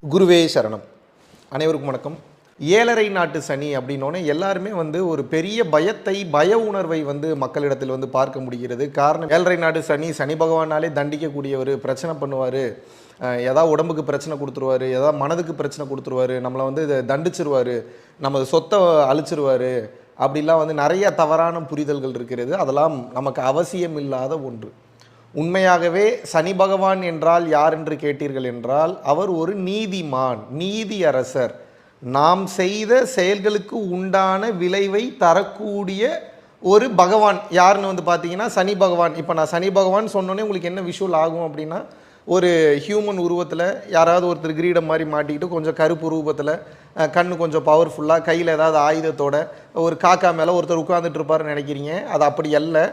குருவே சரணம். அனைவருக்கும் வணக்கம். ஏழரை நாட்டு சனி அப்படின்னோடனே எல்லாருமே ஒரு பெரிய பய உணர்வை மக்களிடத்தில் பார்க்க முடிகிறது. காரணம், ஏழரை நாட்டு சனி, சனி பகவானாலே தண்டிக்கக்கூடியவர், பிரச்சனை பண்ணுவார், ஏதாவது உடம்புக்கு பிரச்சனை கொடுத்துருவார், ஏதாவது மனதுக்கு பிரச்சனை கொடுத்துருவார், நம்மளை தண்டிச்சிருவார், நமது சொத்தை அழிச்சிருவார், அப்படிலாம் நிறைய தவறான புரிதல்கள் இருக்கிறது. அதெல்லாம் நமக்கு அவசியம் இல்லாத ஒன்று. உண்மையாகவே சனி பகவான் என்றால் யார் என்று கேட்டீர்கள் என்றால், அவர் ஒரு நீதிமான், நீதி அரசர். நாம் செய்த செயல்களுக்கு உண்டான விளைவை தரக்கூடிய ஒரு பகவான். யாருன்னு பார்த்தீங்கன்னா சனி பகவான். இப்போ நான் சனி பகவான் சொன்னோன்னே உங்களுக்கு என்ன விஷுவல் ஆகும் அப்படின்னா, ஒரு ஹியூமன் உருவத்தில் யாராவது ஒருத்தர் கிரீடம் மாதிரி மாட்டிக்கிட்டு கொஞ்சம் கருப்பு ரூபத்தில், கண்ணு கொஞ்சம் பவர்ஃபுல்லாக, கையில் ஏதாவது ஆயுதத்தோட ஒரு காக்கா மேலே ஒருத்தர் உட்கார்ந்துட்டு இருப்பாருன்னு நினைக்கிறீங்க. அது அப்படி அல்ல.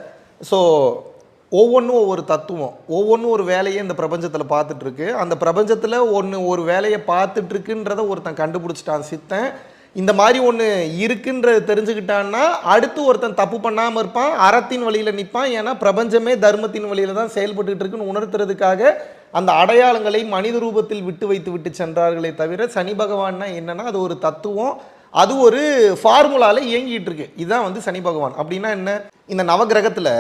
ஸோ ஒவ்வொன்றும் ஒவ்வொரு தத்துவம், ஒவ்வொன்றும் ஒரு வேலையை இந்த பிரபஞ்சத்தில் பார்த்துட்ருக்கு. அந்த பிரபஞ்சத்தில் ஒரு வேலையை பார்த்துட்ருக்குன்றதை ஒருத்தன் கண்டுபிடிச்சிட்டான் சித்தன். இந்த மாதிரி ஒன்று இருக்குன்றது தெரிஞ்சுக்கிட்டான்னா அடுத்து ஒருத்தன் தப்பு பண்ணாமல் இருப்பான், அறத்தின் வழியில் நிற்பான். ஏன்னா பிரபஞ்சமே தர்மத்தின் வழியில் தான் செயல்பட்டு இருக்குன்னு உணர்த்துறதுக்காக அந்த அடையாளங்களை மனித ரூபத்தில் விட்டு சென்றார்களே தவிர, சனி பகவான்னா என்னன்னா அது ஒரு தத்துவம், அது ஒரு ஃபார்முலாவில் இயங்கிட்டு இருக்கு. இதுதான் சனி பகவான். அப்படின்னா என்ன, இந்த நவகிரகத்தில்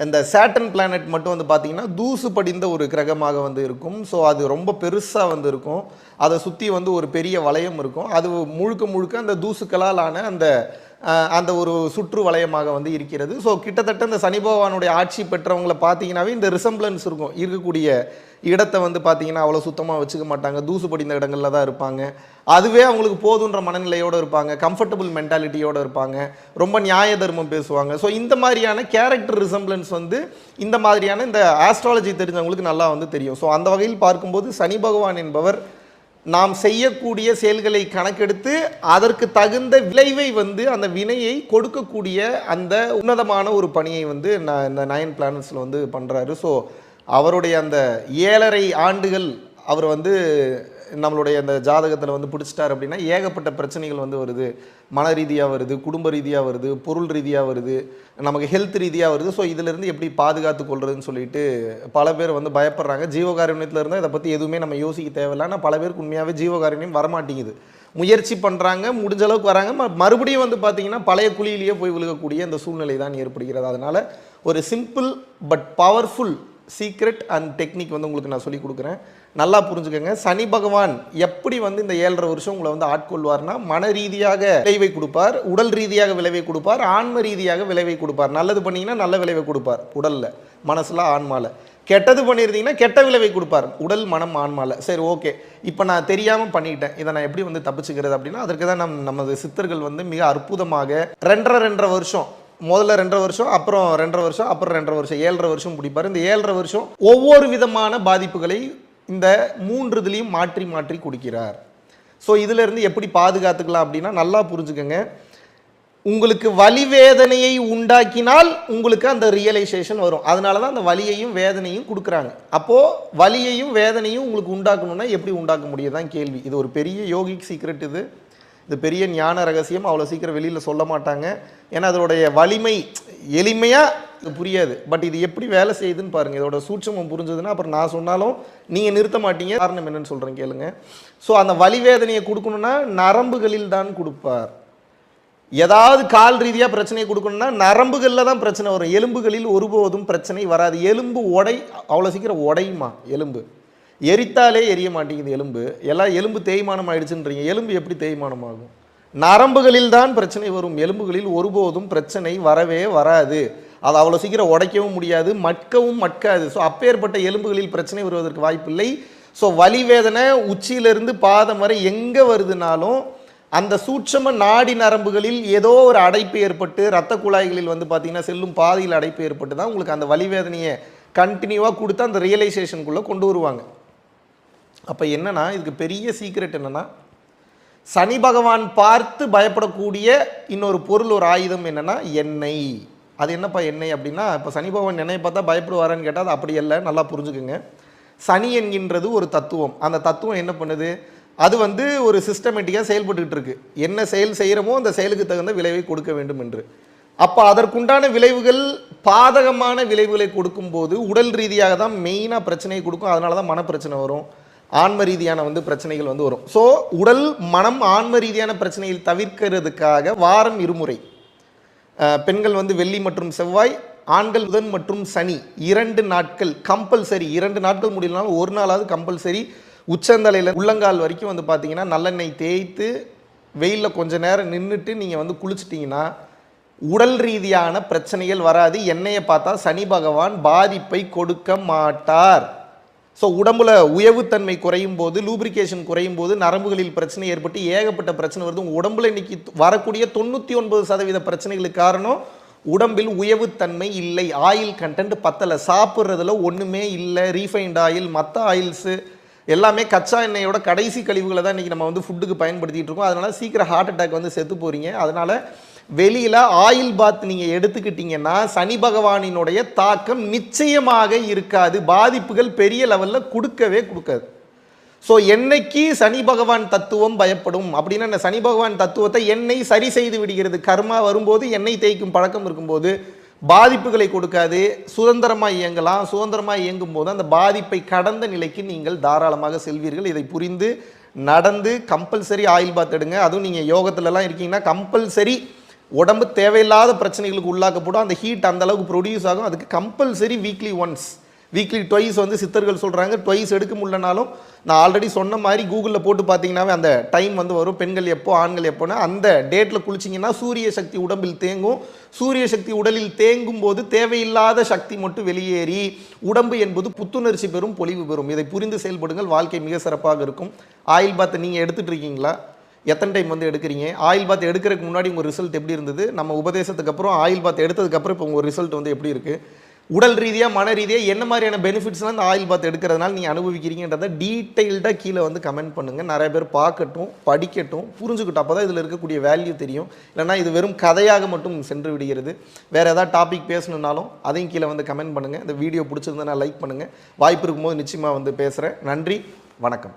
இந்த சேட்டன் பிளானட் மட்டும் பார்த்தீங்கன்னா தூசு படிந்த ஒரு கிரகமாக இருக்கும். ஸோ அது ரொம்ப பெருசாக இருக்கும். அதை சுற்றி ஒரு பெரிய வளையம் இருக்கும். அது முழுக்க அந்த தூசுக்களால் ஆன அந்த ஒரு சுற்று வளையமாக இருக்கிறது. ஸோ கிட்டத்தட்ட இந்த சனி பகவானுடைய ஆட்சி பெற்றவங்களை பார்த்தீங்கன்னாவே இந்த ரிசம்பிளன்ஸ் இருக்கும். இருக்கக்கூடிய இடத்தை பார்த்தீங்கன்னா அவ்வளோ சுத்தமாக வச்சுக்க மாட்டாங்க, தூசு படிந்த இடங்களில் தான் இருப்பாங்க. அதுவே அவங்களுக்கு போதுன்ற மனநிலையோடு இருப்பாங்க, கம்ஃபர்டபுள் மென்டாலிட்டியோடு இருப்பாங்க, ரொம்ப நியாய தர்மம் பேசுவாங்க. ஸோ இந்த மாதிரியான கேரக்டர் ரிசம்பிளன்ஸ் இந்த மாதிரியான இந்த ஆஸ்ட்ராலஜி தெரிஞ்சவங்களுக்கு நல்லா தெரியும். ஸோ அந்த வகையில் பார்க்கும்போது சனி பகவான் என்பவர் நாம் செய்யக்கூடிய செயல்களை கணக்கெடுத்து அதற்கு தகுந்த விளைவை அந்த வினையை கொடுக்கக்கூடிய அந்த உன்னதமான ஒரு பணியை இந்த 9 பிளானட்ஸில் பண்ணுறாரு. ஸோ அவருடைய அந்த 7.5 ஆண்டுகள் அவர் நம்மளுடைய அந்த ஜாதகத்தில் பிடிச்சிட்டார் அப்படின்னா ஏகப்பட்ட பிரச்சனைகள் வருது. மன ரீதியாக வருது, குடும்ப ரீதியாக வருது, பொருள் ரீதியாக வருது, நமக்கு ஹெல்த் ரீதியாக வருது. ஸோ இதிலேருந்து எப்படி பாதுகாத்து கொள்றதுன்னு சொல்லிட்டு பல பேர் பயப்படுறாங்க. ஜீவகாருண்யத்தில் இருந்தால் இதை பற்றி எதுவுமே நம்ம யோசிக்க தேவையில்லை. ஆனால் பல பேருக்கு உண்மையாகவே ஜீவகாருண்யம் வரமாட்டேங்குது. முயற்சி பண்ணுறாங்க, முடிஞ்ச அளவுக்கு வராங்க, மறுபடியும் பார்த்தீங்கன்னா பழைய குழியிலேயே போய் விழுகக்கூடிய அந்த சூழ்நிலை தான் ஏற்படுகிறது. அதனால் ஒரு simple but powerful secret and technique உங்களுக்கு நான் சொல்லிக் கொடுக்குறேன். நல்லா புரிஞ்சுக்கோங்க. சனி பகவான் எப்படி இந்த 7.5 வருஷம் உங்களை ஆட்கொள்வார்னா, மன ரீதியாக விளைவை கொடுப்பார், உடல் ரீதியாக விளைவை கொடுப்பார், ஆன்ம ரீதியாக விளைவை கொடுப்பார். நல்லது பண்ணிங்கன்னா நல்ல விளைவை கொடுப்பார் உடலில், மனசில், ஆன்மாவில். கெட்டது பண்ணியிருந்தீங்கன்னா கெட்ட விளைவை கொடுப்பார் உடல், மனம், ஆன்மாவில். சரி, ஓகே, இப்போ நான் தெரியாமல் பண்ணிட்டேன், இதை நான் எப்படி தப்பிச்சுக்கிறது அப்படின்னா, அதற்கு தான் நமது சித்தர்கள் மிக அற்புதமாக 2.5 வருஷம், முதல்ல 2.5 வருஷம், அப்புறம் 2.5 வருஷம், அப்புறம் 2.5 வருஷம், 7.5 வருஷம் பிடிப்பார். இந்த 7.5 வருஷம் ஒவ்வொரு விதமான பாதிப்புகளை இந்த 3 இதுலையும் மாற்றி கொடுக்கிறார். ஸோ இதிலிருந்து எப்படி பாதுகாத்துக்கலாம் அப்படின்னா நல்லா புரிஞ்சுக்கோங்க. உங்களுக்கு வலி வேதனையை உண்டாக்கினால் உங்களுக்கு அந்த ரியலைசேஷன் வரும். அதனால தான் அந்த வலியையும் வேதனையும் கொடுக்குறாங்க. அப்போது வலியையும் வேதனையும் உங்களுக்கு உண்டாக்கணும்னா எப்படி உண்டாக்க முடியும் தான் கேள்வி. இது ஒரு பெரிய யோகிக் சீக்ரெட். இது பெரிய ஞான ரகசியம். அவ்வளோ சீக்கிரம் வெளியில் சொல்ல மாட்டாங்க. ஏன்னா அதோடைய வலிமை எளிமையாக இது புரியாது. பட் இது எப்படி வேலை செய்யுதுன்னு பாருங்கள். இதோட சூட்சமம் புரிஞ்சதுன்னா அப்புறம் நான் சொன்னாலும் நீங்கள் நிறுத்த மாட்டீங்க. காரணம் என்னன்னு சொல்கிறேன் கேளுங்க. ஸோ அந்த வலி வேதனையை கொடுக்கணும்னா நரம்புகளில் தான் கொடுப்பார். ஏதாவது கால் ரீதியாக பிரச்சனையை கொடுக்கணும்னா நரம்புகளில் தான் பிரச்சனை வரும். எலும்புகளில் ஒருபோதும் பிரச்சனை வராது. எலும்பு அவ்வளோ சீக்கிரம் உடையுமா? எலும்பு எரித்தாலே எரிய மாட்டேங்குது. எல்லாம் எலும்பு தேய்மானம் ஆயிடுச்சுன்றீங்க. எலும்பு எப்படி தேய்மானம் ஆகும்? நரம்புகளில் தான் பிரச்சனை வரும். எலும்புகளில் ஒருபோதும் பிரச்சனை வரவே வராது. அது அவ்வளோ சீக்கிரம் உடைக்கவும் முடியாது, மட்கவும் மட்காது. ஸோ அப்பேற்பட்ட எலும்புகளில் பிரச்சனை வருவதற்கு வாய்ப்பில்லை. ஸோ வலி வேதனை உச்சியிலிருந்து பாதம் வரை எங்கே வருதுனாலும் அந்த சூட்சம நாடி நரம்புகளில் ஏதோ ஒரு அடைப்பு ஏற்பட்டு, இரத்த குழாய்களில் பார்த்தீங்கன்னா செல்லும் பாதையில் அடைப்பு ஏற்பட்டு தான் உங்களுக்கு அந்த வலி வேதனையை கண்டினியூவாக கொடுத்து அந்த ரியலைசேஷனுக்குள்ளே கொண்டு வருவாங்க. அப்போ என்னன்னா, இதுக்கு பெரிய சீக்ரெட் என்னன்னா, சனி பகவான் பார்த்து பயப்படக்கூடிய இன்னொரு பொருள், ஒரு ஆயுதம் என்னன்னா எண்ணெய். அது என்னப்பா எண்ணெய் அப்படின்னா, இப்போ சனி பகவான் எண்ணெயை பார்த்தா பயப்படுவாரான்னு கேட்டால் அது அப்படி இல்லை. நல்லா புரிஞ்சுக்குங்க. சனி என்கின்றது ஒரு தத்துவம். அந்த தத்துவம் என்ன பண்ணுது, அது ஒரு சிஸ்டமேட்டிக்காக செயல்பட்டுக்கிட்டு இருக்கு. என்ன செயல் செய்கிறோமோ அந்த செயலுக்கு தகுந்த விளைவை கொடுக்க வேண்டும் என்று. அப்போ அதற்குண்டான விளைவுகள் பாதகமான விளைவுகளை கொடுக்கும்போது உடல் ரீதியாக தான் மெயினாக பிரச்சனையை கொடுக்கும். அதனால தான் மனப்பிரச்சனை வரும். ஆன்ம ரீதியான வந்து பிரச்சனைகள் வந்து வரும். ஸோ உடல் மனம் ஆன்ம ரீதியான பிரச்சனைகள் தவிர்க்கிறதுக்காக வாரம் 2 முறை பெண்கள் வந்து வெள்ளி மற்றும் செவ்வாய், ஆண்கள் புதன் மற்றும் சனி 2 நாட்கள் கம்பல்சரி. 2 நாட்கள் முடியலனாலும் ஒரு நாளாவது கம்பல்சரி உச்சந்தலையில் உள்ளங்கால் வரைக்கும் வந்து பார்த்தீங்கன்னா நல்லெண்ணெய் தேய்த்து வெயிலில் கொஞ்ச நேரம் நின்றுட்டு நீங்கள் வந்து குளிச்சிட்டிங்கன்னா உடல் ரீதியான பிரச்சனைகள் வராது. எண்ணெயை பார்த்தா சனி பகவான் பாதிப்பை கொடுக்க மாட்டார். ஸோ உடம்புல உயவுத்தன்மை குறையும் போது, லூப்ரிகேஷன் குறையும் போது நரம்புகளில் பிரச்சனை ஏற்பட்டு ஏகப்பட்ட பிரச்சனை வருது. உங்கள் உடம்புல இன்னைக்கு வரக்கூடிய 99% பிரச்சனைகளுக்கு காரணம் உடம்பில் உயவுத்தன்மை இல்லை, ஆயில் கண்டென்ட் பத்தலை, சாப்பிட்றதுல ஒன்றுமே இல்லை. ரீஃபைண்ட் ஆயில், மற்ற ஆயில்ஸு எல்லாமே கச்சா எண்ணெயோட கடைசி கழிவுகளை தான் இன்றைக்கி நம்ம வந்து ஃபுட்டுக்கு பயன்படுத்திகிட்டு இருக்கோம். அதனால் சீக்கிரம் ஹார்ட் அட்டாக் வந்து செத்து போகிறீங்க. அதனால் வெளியில் ஆயில் பாத் நீங்கள் எடுத்துக்கிட்டிங்கன்னா சனி பகவானினுடைய தாக்கம் நிச்சயமாக இருக்காது, பாதிப்புகள் பெரிய லெவலில் கொடுக்கவே கொடுக்காது. ஸோ என்னைக்கு சனி பகவான் தத்துவம் பயப்படும் அப்படின்னா, சனி பகவான் தத்துவத்தை எண்ணெய் சரி செய்து விடுகிறது. கர்மா வரும்போது எண்ணெய் தேய்க்கும் பழக்கம் இருக்கும்போது பாதிப்புகளை கொடுக்காது, சுதந்திரமாக இயங்கலாம். சுதந்திரமாக இயங்கும் போது அந்த பாதிப்பை கடந்த நிலைக்கு நீங்கள் தாராளமாக செல்வீர்கள். இதை புரிந்து நடந்து கம்பல்சரி ஆயில் பாத் எடுங்க. அதுவும் நீங்கள் யோகத்துலலாம் இருக்கீங்கன்னா கம்பல்சரி உடம்பு தேவையில்லாத பிரச்சனைகளுக்கு உள்ளாக்கப்படும். அந்த ஹீட் அந்த அளவுக்கு ப்ரொடியூஸ் ஆகும். அதுக்கு compulsory weekly once, weekly twice வந்து சித்தர்கள் சொல்கிறாங்க. ட்வைஸ் எடுக்க முடியலனாலும் நான் ஆல்ரெடி சொன்ன மாதிரி கூகுளில் போட்டு பார்த்தீங்கன்னாவே அந்த டைம் வந்து வரும். பெண்கள் எப்போ ஆண்கள் எப்போனா அந்த டேட்டில் குளிச்சிங்கன்னா சூரிய சக்தி உடம்பில் தேங்கும். சூரிய சக்தி உடலில் தேங்கும் போது தேவையில்லாத சக்தி மட்டும் வெளியேறி உடம்பு என்பது புத்துணர்ச்சி பெறும், பொலிவு பெறும். இதை புரிந்து செயல்படுங்கள், வாழ்க்கை மிக சிறப்பாக இருக்கும். ஆயில் பாத்தை நீங்கள் எடுத்துகிட்டு இருக்கீங்களா? எத்தனை டைம் வந்து எடுக்கிறீங்க? ஆயில் பாத் எடுக்கிறதுக்கு முன்னாடி உங்கள் ரிசல்ட் எப்படி இருந்தது? நம்ம உபதேசத்துக்கு அப்புறம் ஆயில் பாத் எடுத்ததுக்கப்புறம் இப்போ உங்கள் ரிசல்ட் வந்து எப்படி இருக்குது? உடல் ரீதியாக மன ரீதியாக என்ன மாதிரியான பெனிஃபிட்ஸ்லாம் இந்த ஆயில் பாத் எடுக்கிறதுனால நீங்கள் அனுபவிக்கிறீங்கன்றதை டீட்டெயில்டாக கீழே வந்து கமெண்ட் பண்ணுங்கள். நிறைய பேர் பார்க்கட்டும், படிக்கட்டும், புரிஞ்சுக்கிட்டோம். அப்போ தான் இதில் இருக்கக்கூடிய வேல்யூ தெரியும். இல்லைனா இது வெறும் கதையாக மட்டும் சென்று விடுகிறது. வேறு ஏதாவது டாபிக் பேசணுன்னாலும் அதையும் கீழே வந்து கமெண்ட் பண்ணுங்கள். இந்த வீடியோ பிடிச்சிருந்தா லைக் பண்ணுங்கள். வாய்ப்பு இருக்கும்போது நிச்சயமாக வந்து பேசுகிறேன். நன்றி, வணக்கம்.